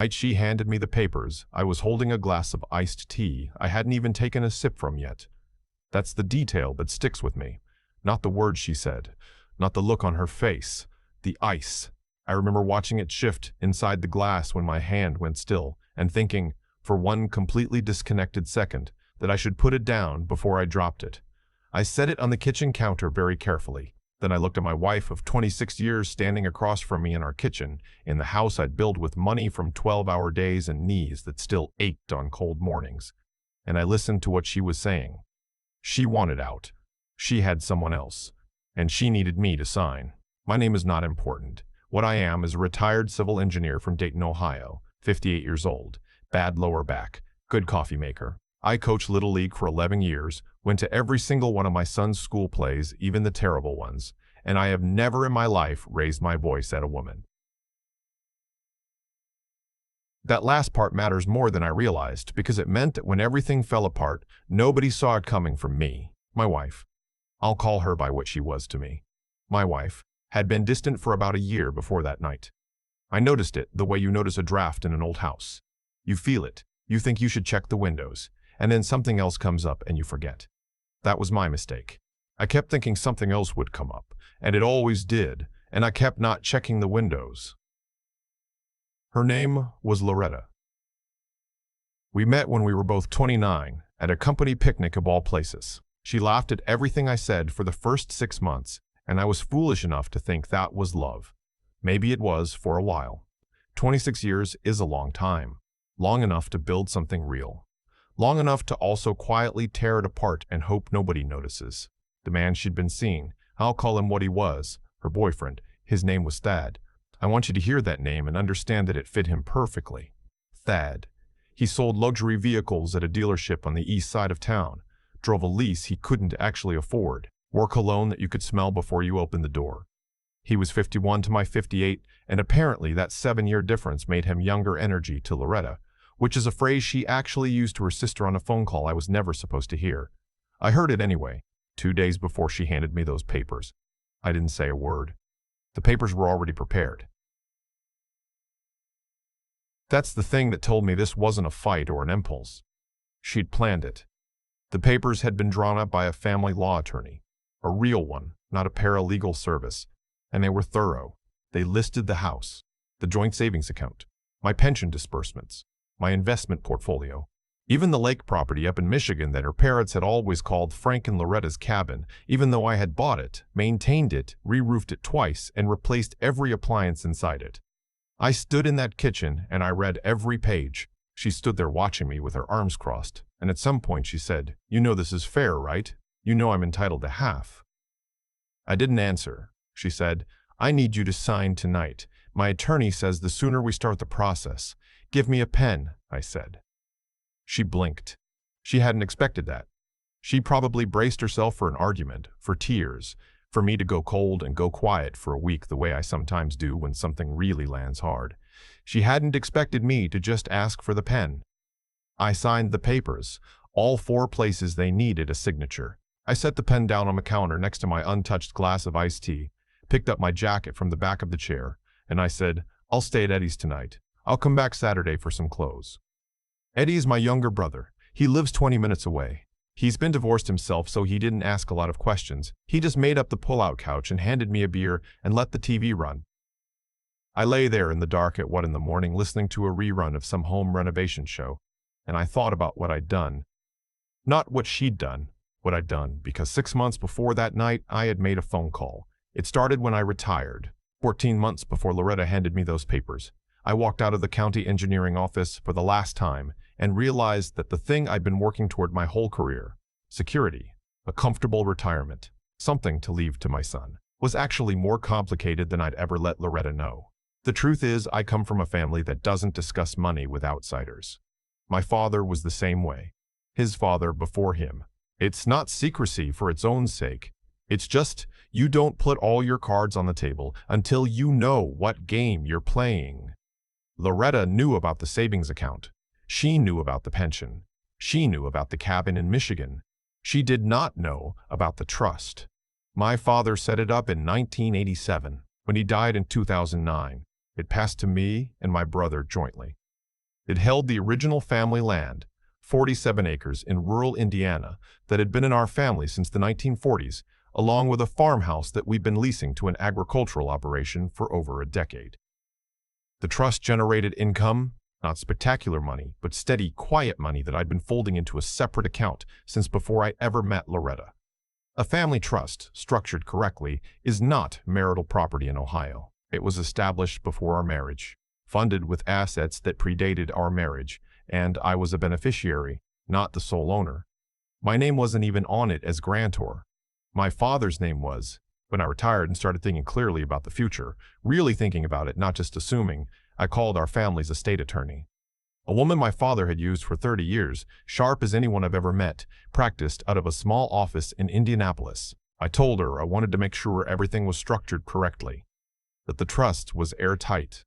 She handed me the papers. I was holding a glass of iced tea I hadn't even taken a sip from yet. That's the detail that sticks with me. Not the words she said, not the look on her face, the ice. I remember watching it shift inside the glass when my hand went still and thinking, for one completely disconnected second, that I should put it down before I dropped it. I set it on the kitchen counter very carefully. Then I looked at my wife of 26 years standing across from me in our kitchen, in the house I'd built with money from 12-hour days and knees that still ached on cold mornings. And I listened to what she was saying. She wanted out. She had someone else. And she needed me to sign. My name is not important. What I am is a retired civil engineer from Dayton, Ohio, 58 years old, bad lower back, good coffee maker. I coached Little League for 11 years, went to every single one of my son's school plays, even the terrible ones, and I have never in my life raised my voice at a woman. That last part matters more than I realized, because it meant that when everything fell apart, nobody saw it coming from me, my wife. I'll call her by what she was to me. My wife had been distant for about a year before that night. I noticed it the way you notice a draft in an old house. You feel it, you think you should check the windows, and then something else comes up and you forget. That was my mistake. I kept thinking something else would come up, and it always did, and I kept not checking the windows. Her name was Loretta. We met when we were both 29, at a company picnic of all places. She laughed at everything I said for the first 6 months, and I was foolish enough to think that was love. Maybe it was for a while. 26 years is a long time. Long enough to build something real. Long enough to also quietly tear it apart and hope nobody notices. The man she'd been seeing, I'll call him what he was, her boyfriend, his name was Thad. I want you to hear that name and understand that it fit him perfectly. Thad. He sold luxury vehicles at a dealership on the east side of town, drove a lease he couldn't actually afford, wore cologne that you could smell before you opened the door. He was 51 to my 58, and apparently that 7-year difference made him younger energy to Loretta, which is a phrase she actually used to her sister on a phone call I was never supposed to hear. I heard it anyway, 2 days before she handed me those papers. I didn't say a word. The papers were already prepared. That's the thing that told me this wasn't a fight or an impulse. She'd planned it. The papers had been drawn up by a family law attorney, a real one, not a paralegal service, and they were thorough. They listed the house, the joint savings account, my pension disbursements, my investment portfolio, even the lake property up in Michigan that her parents had always called Frank and Loretta's cabin, even though I had bought it, maintained it, re-roofed it twice, and replaced every appliance inside it. I stood in that kitchen and I read every page. She stood there watching me with her arms crossed, and at some point she said, "You know this is fair, right? You know I'm entitled to half." I didn't answer. She said, "I need you to sign tonight. My attorney says the sooner we start the process. Give me a pen," I said. She blinked. She hadn't expected that. She probably braced herself for an argument, for tears, for me to go cold and go quiet for a week the way I sometimes do when something really lands hard. She hadn't expected me to just ask for the pen. I signed the papers, all 4 places they needed a signature. I set the pen down on the counter next to my untouched glass of iced tea, picked up my jacket from the back of the chair, and I said, "I'll stay at Eddie's tonight. I'll come back Saturday for some clothes." Eddie is my younger brother. He lives 20 minutes away. He's been divorced himself, so he didn't ask a lot of questions. He just made up the pull-out couch and handed me a beer and let the TV run. I lay there in the dark at 1 in the morning listening to a rerun of some home renovation show, and I thought about what I'd done. Not what she'd done, what I'd done, because 6 months before that night, I had made a phone call. It started when I retired, 14 months before Loretta handed me those papers. I walked out of the county engineering office for the last time and realized that the thing I'd been working toward my whole career, security, a comfortable retirement, something to leave to my son, was actually more complicated than I'd ever let Loretta know. The truth is, I come from a family that doesn't discuss money with outsiders. My father was the same way. His father before him. It's not secrecy for its own sake. It's just, you don't put all your cards on the table until you know what game you're playing. Loretta knew about the savings account. She knew about the pension. She knew about the cabin in Michigan. She did not know about the trust. My father set it up in 1987. When he died in 2009, it passed to me and my brother jointly. It held the original family land, 47 acres in rural Indiana, that had been in our family since the 1940s, along with a farmhouse that we'd been leasing to an agricultural operation for over a decade. The trust generated income, not spectacular money, but steady, quiet money that I'd been folding into a separate account since before I ever met Loretta. A family trust, structured correctly, is not marital property in Ohio. It was established before our marriage, funded with assets that predated our marriage, and I was a beneficiary, not the sole owner. My name wasn't even on it as grantor. My father's name was. When I retired and started thinking clearly about the future, really thinking about it, not just assuming, I called our family's estate attorney. A woman my father had used for 30 years, sharp as anyone I've ever met, practiced out of a small office in Indianapolis. I told her I wanted to make sure everything was structured correctly, that the trust was airtight.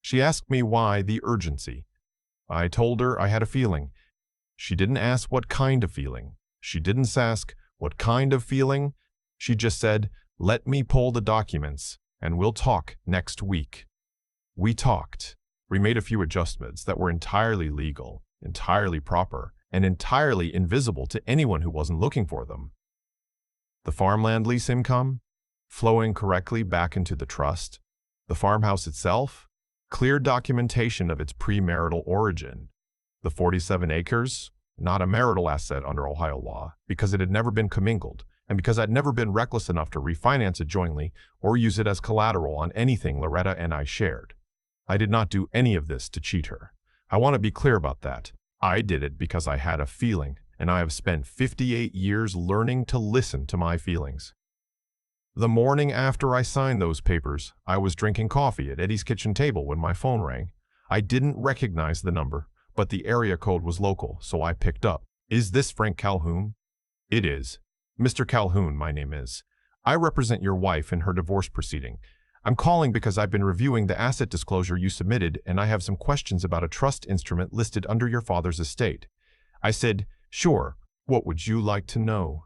She asked me why the urgency. I told her I had a feeling. She didn't ask what kind of feeling. She didn't ask what kind of feeling. She just said, "Let me pull the documents, and we'll talk next week." We talked. We made a few adjustments that were entirely legal, entirely proper, and entirely invisible to anyone who wasn't looking for them. The farmland lease income, flowing correctly back into the trust. The farmhouse itself, clear documentation of its premarital origin. The 47 acres, not a marital asset under Ohio law, because it had never been commingled, and because I'd never been reckless enough to refinance it jointly or use it as collateral on anything Loretta and I shared. I did not do any of this to cheat her. I want to be clear about that. I did it because I had a feeling, and I have spent 58 years learning to listen to my feelings. The morning after I signed those papers, I was drinking coffee at Eddie's kitchen table when my phone rang. I didn't recognize the number, but the area code was local, so I picked up. "Is this Frank Calhoun?" "It is. Mr. Calhoun, my name is. I represent your wife in her divorce proceeding. I'm calling because I've been reviewing the asset disclosure you submitted, and I have some questions about a trust instrument listed under your father's estate." I said, "Sure. What would you like to know?"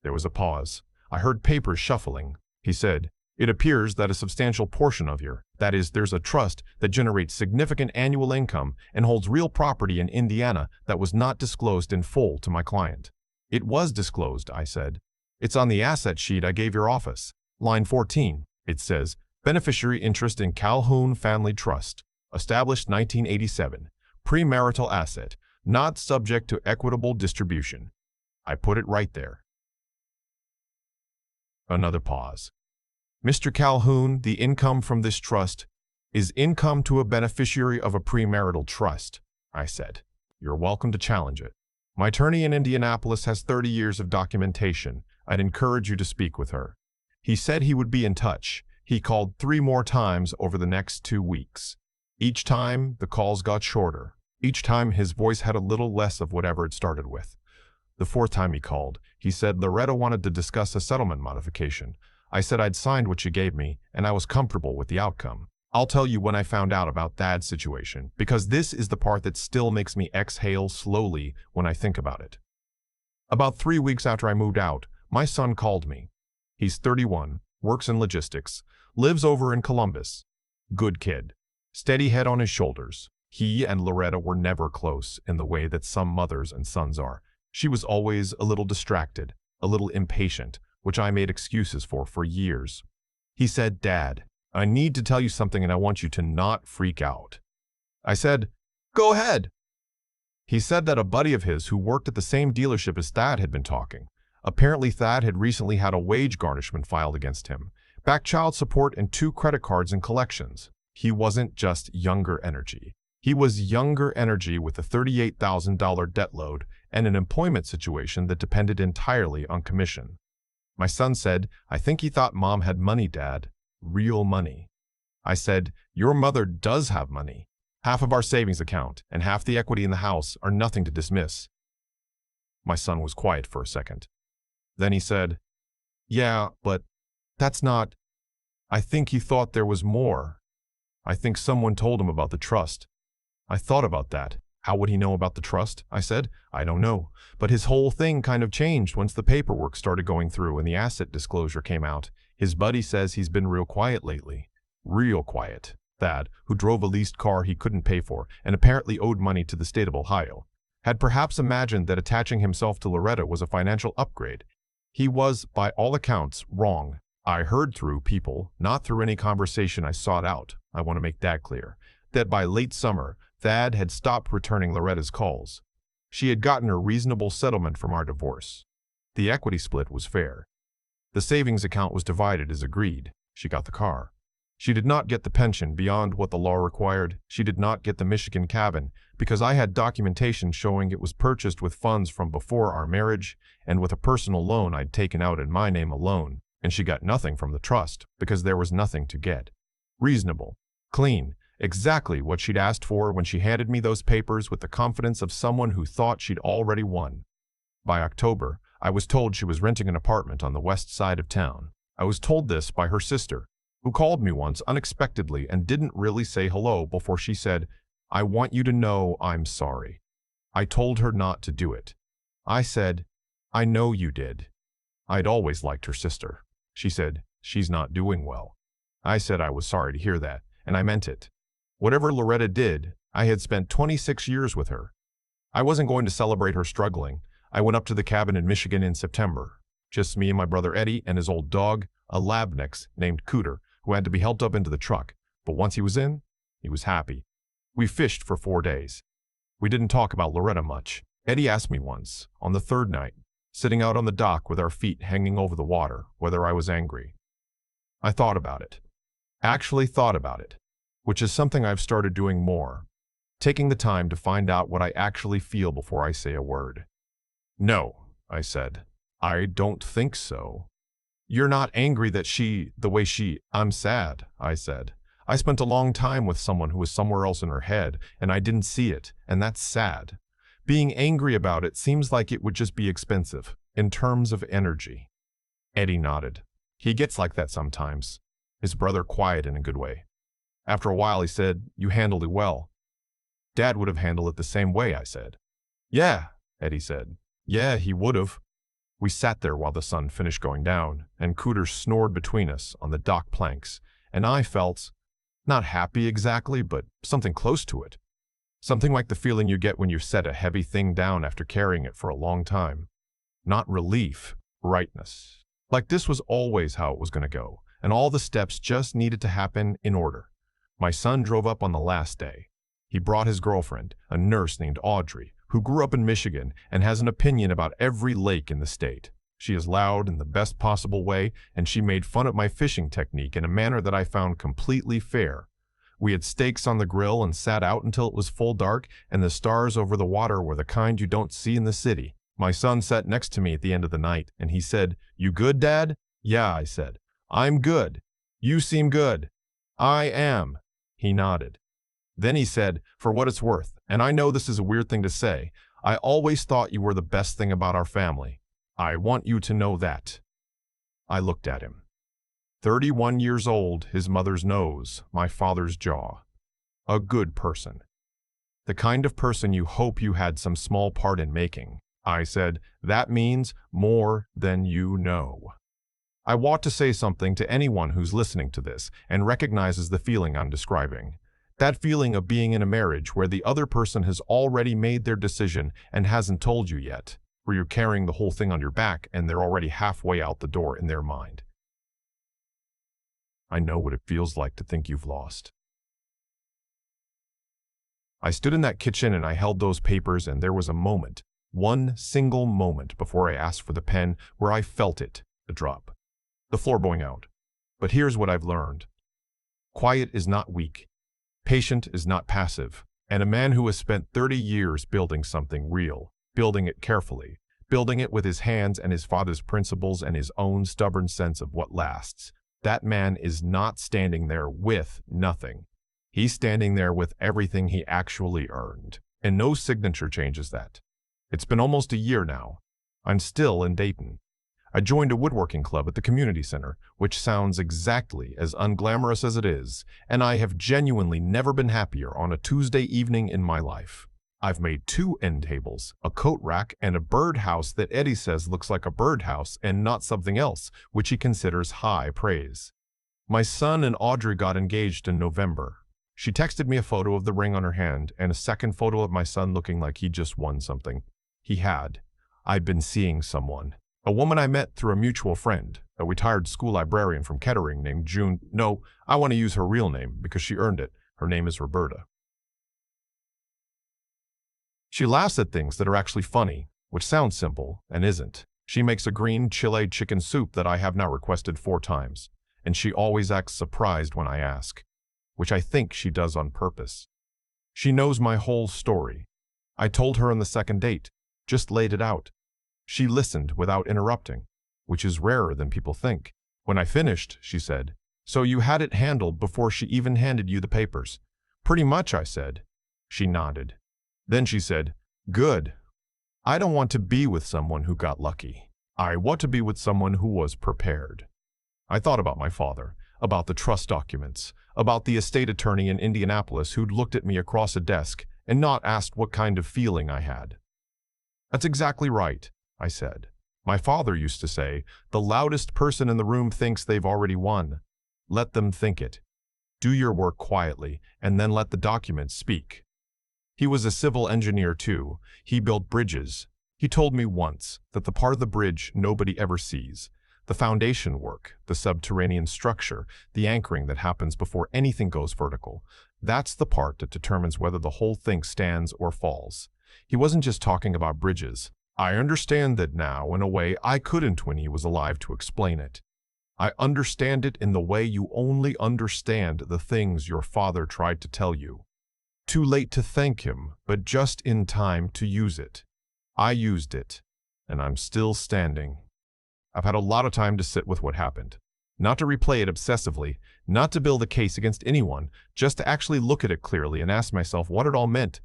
There was a pause. I heard papers shuffling. He said, "It appears that a substantial portion of that is, there's a trust that generates significant annual income and holds real property in Indiana that was not disclosed in full to my client." "It was disclosed," I said. "It's on the asset sheet I gave your office. Line 14, it says, Beneficiary interest in Calhoun Family Trust, established 1987, premarital asset, not subject to equitable distribution." I put it right there. Another pause. "Mr. Calhoun, the income from this trust is income to a beneficiary of a premarital trust," I said. "You're welcome to challenge it. My attorney in Indianapolis has 30 years of documentation. I'd encourage you to speak with her." He said he would be in touch. He called 3 more times over the next 2 weeks. Each time, the calls got shorter. Each time, his voice had a little less of whatever it started with. The 4th time he called, he said Loretta wanted to discuss a settlement modification. I said I'd signed what she gave me, and I was comfortable with the outcome. I'll tell you when I found out about Dad's situation, because this is the part that still makes me exhale slowly when I think about it. About 3 weeks after I moved out, my son called me. He's 31, works in logistics, lives over in Columbus. Good kid. Steady head on his shoulders. He and Loretta were never close in the way that some mothers and sons are. She was always a little distracted, a little impatient, which I made excuses for years. He said, "Dad, I need to tell you something and I want you to not freak out." I said, "Go ahead." He said that a buddy of his who worked at the same dealership as Thad had been talking. Apparently Thad had recently had a wage garnishment filed against him, back child support and 2 credit cards and collections. He wasn't just younger energy. He was younger energy with a $38,000 debt load and an employment situation that depended entirely on commission. My son said, "I think he thought Mom had money, Dad. Real money." I said, "Your mother does have money. Half of our savings account and half the equity in the house are nothing to dismiss." My son was quiet for a second. Then he said, "Yeah, but that's not... I think he thought there was more. I think someone told him about the trust." I thought about that. How would he know about the trust? I said, "I don't know. But his whole thing kind of changed once the paperwork started going through and the asset disclosure came out. His buddy says he's been real quiet lately. Real quiet." Thad, who drove a leased car he couldn't pay for and apparently owed money to the state of Ohio, had perhaps imagined that attaching himself to Loretta was a financial upgrade. He was, by all accounts, wrong. I heard through people, not through any conversation I sought out, I want to make that clear, that by late summer, Thad had stopped returning Loretta's calls. She had gotten a reasonable settlement from our divorce. The equity split was fair. The savings account was divided as agreed. She got the car. She did not get the pension beyond what the law required. She did not get the Michigan cabin because I had documentation showing it was purchased with funds from before our marriage and with a personal loan I'd taken out in my name alone. And she got nothing from the trust because there was nothing to get. Reasonable. Clean. Exactly what she'd asked for when she handed me those papers with the confidence of someone who thought she'd already won. By October, I was told she was renting an apartment on the west side of town. I was told this by her sister, who called me once unexpectedly and didn't really say hello before she said, "I want you to know I'm sorry." I told her not to do it. I said, "I know you did." I'd always liked her sister. She said, "She's not doing well." I said I was sorry to hear that, and I meant it. Whatever Loretta did, I had spent 26 years with her. I wasn't going to celebrate her struggling. I went up to the cabin in Michigan in September. Just me and my brother Eddie and his old dog, a lab mix named Cooter, who had to be helped up into the truck. But once he was in, he was happy. We fished for 4 days. We didn't talk about Loretta much. Eddie asked me once, on the third night, sitting out on the dock with our feet hanging over the water, whether I was angry. I thought about it. Actually thought about it, which is something I've started doing more, taking the time to find out what I actually feel before I say a word. "No," I said. "I don't think so." "You're not angry that I'm sad," I said. "I spent a long time with someone who was somewhere else in her head, and I didn't see it, and that's sad. Being angry about it seems like it would just be expensive, in terms of energy." Eddie nodded. He gets like that sometimes. His brother quiet in a good way. After a while he said, "You handled it well." "Dad would have handled it the same way," I said. "Yeah," Eddie said. "Yeah, he would have." We sat there while the sun finished going down, and Cooter snored between us on the dock planks, and I felt, not happy exactly, but something close to it. Something like the feeling you get when you set a heavy thing down after carrying it for a long time. Not relief, rightness. Like this was always how it was going to go, and all the steps just needed to happen in order. My son drove up on the last day. He brought his girlfriend, a nurse named Audrey, who grew up in Michigan and has an opinion about every lake in the state. She is loud in the best possible way, and she made fun of my fishing technique in a manner that I found completely fair. We had steaks on the grill and sat out until it was full dark, and the stars over the water were the kind you don't see in the city. My son sat next to me at the end of the night, and he said, "You good, Dad?" "Yeah," I said. "I'm good. You seem good." "I am." He nodded. Then he said, "For what it's worth, and I know this is a weird thing to say, I always thought you were the best thing about our family. I want you to know that." I looked at him. 31 years old, his mother's nose, my father's jaw. A good person. The kind of person you hope you had some small part in making. I said, "That means more than you know." I want to say something to anyone who's listening to this and recognizes the feeling I'm describing. That feeling of being in a marriage where the other person has already made their decision and hasn't told you yet, where you're carrying the whole thing on your back and they're already halfway out the door in their mind. I know what it feels like to think you've lost. I stood in that kitchen and I held those papers, and there was a moment, one single moment before I asked for the pen, where I felt it, a drop, the floor going out. But here's what I've learned. Quiet is not weak. Patient is not passive, and a man who has spent 30 years building something real, building it carefully, building it with his hands and his father's principles and his own stubborn sense of what lasts, that man is not standing there with nothing. He's standing there with everything he actually earned, and no signature changes that. It's been almost a year now. I'm still in Dayton. I joined a woodworking club at the community center, which sounds exactly as unglamorous as it is, and I have genuinely never been happier on a Tuesday evening in my life. I've made 2 end tables, a coat rack, and a birdhouse that Eddie says looks like a birdhouse and not something else, which he considers high praise. My son and Audrey got engaged in November. She texted me a photo of the ring on her hand and a second photo of my son looking like he just won something. He had. I'd been seeing someone. A woman I met through a mutual friend, a retired school librarian from Kettering named June. No, I want to use her real name because she earned it. Her name is Roberta. She laughs at things that are actually funny, which sounds simple and isn't. She makes a green chile chicken soup that I have now requested 4 times, and she always acts surprised when I ask, which I think she does on purpose. She knows my whole story. I told her on the second date, just laid it out. She listened without interrupting, which is rarer than people think. When I finished, she said, "So you had it handled before she even handed you the papers?" "Pretty much," I said. She nodded. Then she said, "Good. I don't want to be with someone who got lucky. I want to be with someone who was prepared." I thought about my father, about the trust documents, about the estate attorney in Indianapolis who'd looked at me across a desk and not asked what kind of feeling I had. "That's exactly right," I said. "My father used to say, the loudest person in the room thinks they've already won. Let them think it. Do your work quietly, and then let the documents speak." He was a civil engineer too. He built bridges. He told me once that the part of the bridge nobody ever sees, the foundation work, the subterranean structure, the anchoring that happens before anything goes vertical, that's the part that determines whether the whole thing stands or falls. He wasn't just talking about bridges. I understand that now in a way I couldn't when he was alive to explain it. I understand it in the way you only understand the things your father tried to tell you. Too late to thank him, but just in time to use it. I used it, and I'm still standing. I've had a lot of time to sit with what happened. Not to replay it obsessively, not to build a case against anyone, just to actually look at it clearly and ask myself what it all meant.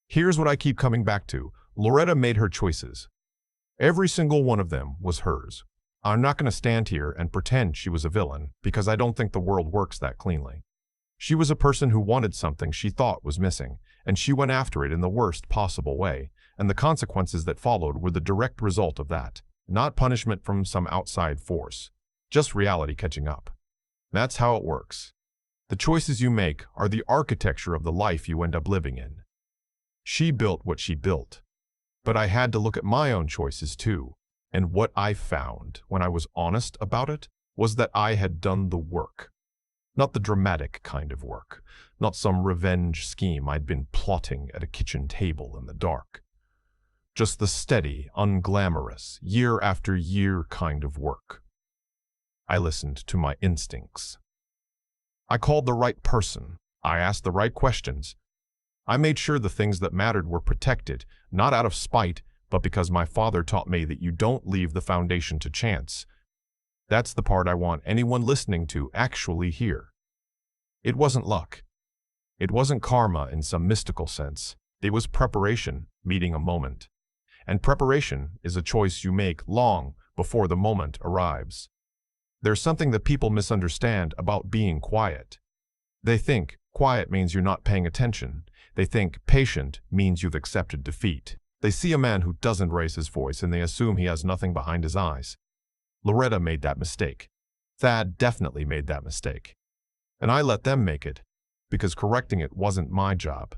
Here's what I keep coming back to. Loretta made her choices. Every single one of them was hers. I'm not going to stand here and pretend she was a villain, because I don't think the world works that cleanly. She was a person who wanted something she thought was missing, and she went after it in the worst possible way, and the consequences that followed were the direct result of that. Not punishment from some outside force, just reality catching up. That's how it works. The choices you make are the architecture of the life you end up living in. She built what she built, but I had to look at my own choices too, and what I found, when I was honest about it, was that I had done the work. Not the dramatic kind of work, not some revenge scheme I'd been plotting at a kitchen table in the dark. Just the steady, unglamorous, year after year kind of work. I listened to my instincts. I called the right person. I asked the right questions. I made sure the things that mattered were protected, not out of spite, but because my father taught me that you don't leave the foundation to chance. That's the part I want anyone listening to actually hear. It wasn't luck. It wasn't karma in some mystical sense. It was preparation, meeting a moment. And preparation is a choice you make long before the moment arrives. There's something that people misunderstand about being quiet. They think quiet means you're not paying attention. They think patient means you've accepted defeat. They see a man who doesn't raise his voice and they assume he has nothing behind his eyes. Loretta made that mistake. Thad definitely made that mistake. And I let them make it, because correcting it wasn't my job.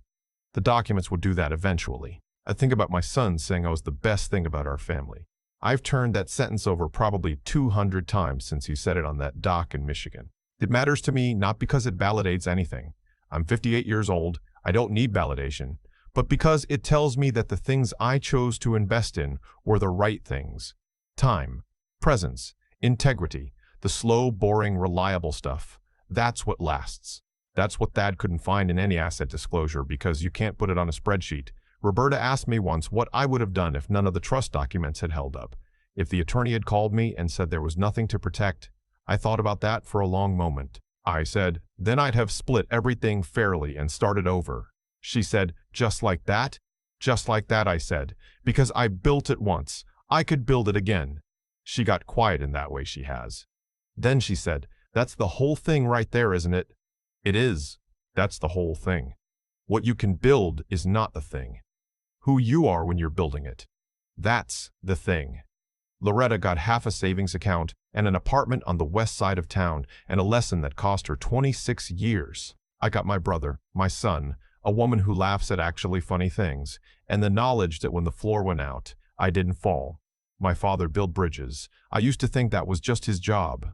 The documents would do that eventually. I think about my son saying I was the best thing about our family. I've turned that sentence over probably 200 times since he said it on that dock in Michigan. It matters to me not because it validates anything. I'm 58 years old, I don't need validation, but because it tells me that the things I chose to invest in were the right things. Time, presence, integrity, the slow, boring, reliable stuff. That's what lasts. That's what Thad couldn't find in any asset disclosure because you can't put it on a spreadsheet. Roberta asked me once what I would have done if none of the trust documents had held up. If the attorney had called me and said there was nothing to protect, I thought about that for a long moment. I said, then I'd have split everything fairly and started over. She said, just like that? Just like that, I said, because I built it once. I could build it again. She got quiet in that way she has. Then she said, that's the whole thing right there, isn't it? It is. That's the whole thing. What you can build is not the thing. Who you are when you're building it. That's the thing. Loretta got half a savings account and an apartment on the west side of town and a lesson that cost her 26 years. I got my brother, my son, a woman who laughs at actually funny things, and the knowledge that when the floor went out, I didn't fall. My father built bridges. I used to think that was just his job,